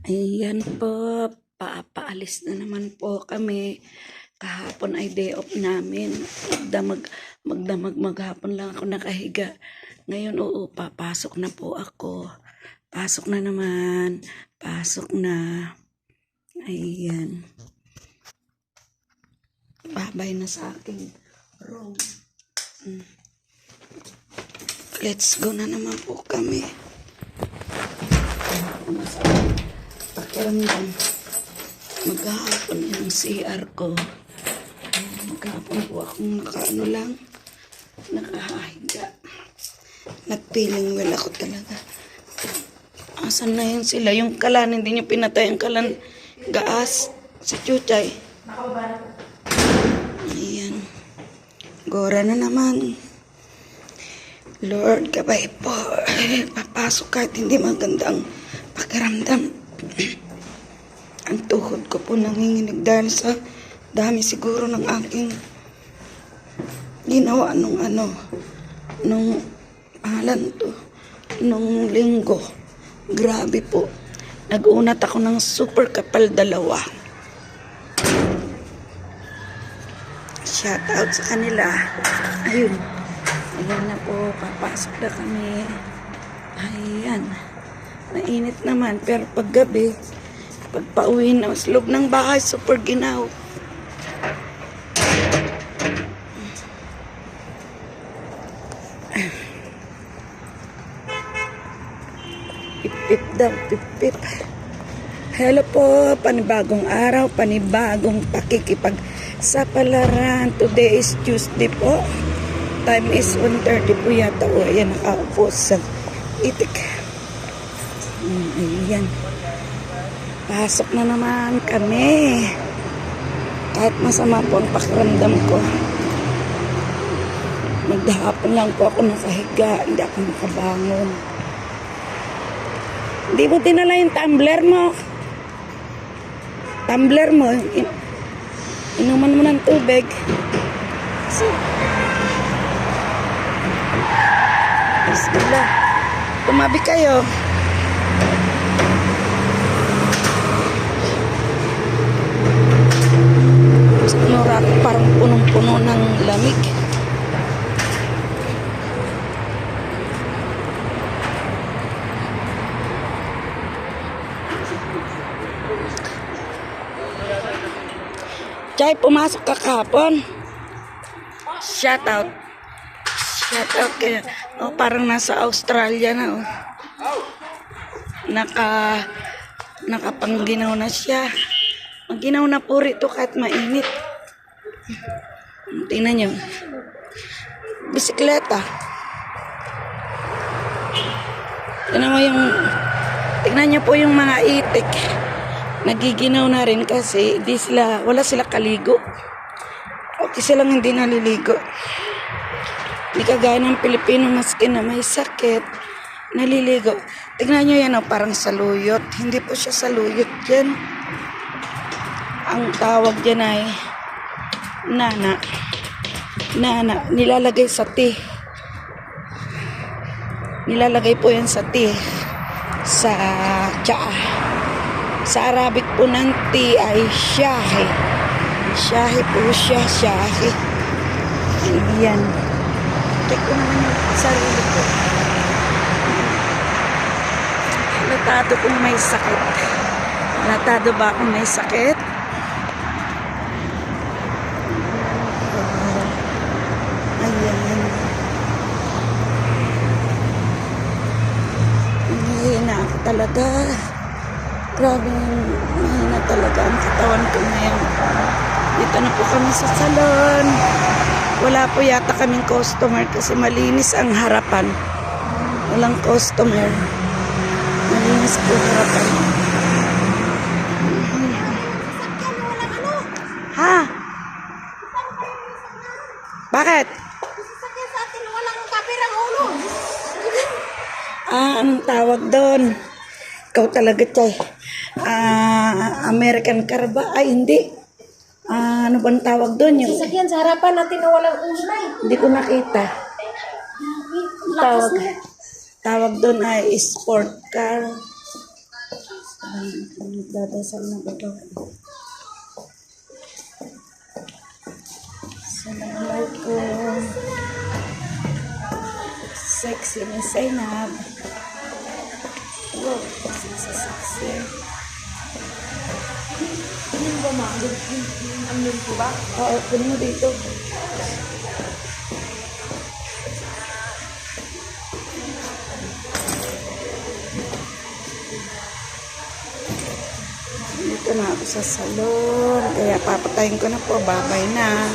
Ayan po, paalis na naman po kami. Kahapon ay day off namin. Maghapon lang ako nakahiga. Ngayon, oo, papasok na po ako. Pasok na naman. Pasok na. Ayan. Babay na sa aking room. Let's go na naman po kami. Pakiramdam. Maghapon yung CR ko. Maghapon po akong nakahiga. Nag-feeling well ako talaga. Asan na yun sila? Yung kalan, hindi nyo pinatay ang kalan gaas. Si Chuchay. Ayan. Gora na naman. Lord, gabay po. Papasok kahit hindi magandang pakiramdam. Ang tuhod ko po nanginginig dahil sa dami siguro ng aking ginawa nung linggo. Grabe po. Nag-unat ako ng super kapal 2. Shout out sa kanila. Ayun. Ayan na po. Papasok na kami. Ayan. Mainit naman. Pero paggabi, pag pauwi na sa loob ng bahay, super ginaw. Pip-pip daw, pip-pip. Hello po, panibagong araw, panibagong pakikipagsapalaran. Today is Tuesday po. Time is 1:30 po yata. O, ayan, nakaupo sa itik. Ayan. Pasok na naman kami. Kahit masama po ang pakiramdam ko. Maghapon lang po ako nakahiga. Hindi ako makabangon. Hindi mo dinala yung tumbler mo. Tumbler mo. Inuman mo ng tubig. Bismillah. Tumabi kayo. Norak parang punong-puno ng lamig. Chay, pumasok ka kahapon. Shout out. Shout out kaya. Oh, parang nasa Australia na. Oh. Nakapangginaw na siya. Maginaw na po rito kahit mainit. Tingnan nyo. Bisikleta. Tingnan nyo po yung mga itik. Nagiginaw na rin kasi wala sila kaligo. Okay silang hindi naliligo. Hindi kagaya ng Pilipino maski na may sakit, naliligo. Tingnan nyo yan, parang saluyot. Hindi po siya saluyot yan. Ang tawag dyan ay nana. Nilalagay sa tea. Nilalagay po yan sa tea. Sa tsaa. Sa Arabic po ng tea ay shahi. Shahi po siya, shahi. Ayan. Check ko naman yung sarili ko. Halatado kung may sakit. Halatado ba kung may sakit? Ayan. Mahina ako talaga. Grabe, mahina talaga ang katawan ko ngayon. Dito na po kami sa salon. Wala po yata kaming customer kasi malinis ang harapan. Walang customer. Malinis po harapan. Ha? Bakit? Sasakyan sa atin, walang kapirang ulo. Anong tawag doon? Ikaw talaga, Chay. American car ba? Ay, hindi. Ano bang tawag doon? Yung Sasakyan sa harapan natin na walang ulo na eh. hindi ko nakita. Tawag doon ay sport car. Nagdadasal na ba ito? Assalamualaikum. Sexy ni Zainab. Wow, sexy. Ano ba ma? Ano po ba? Oo, kunin mo dito. Dito na ako sa salon. Kaya papatayin ko na po. Babay na.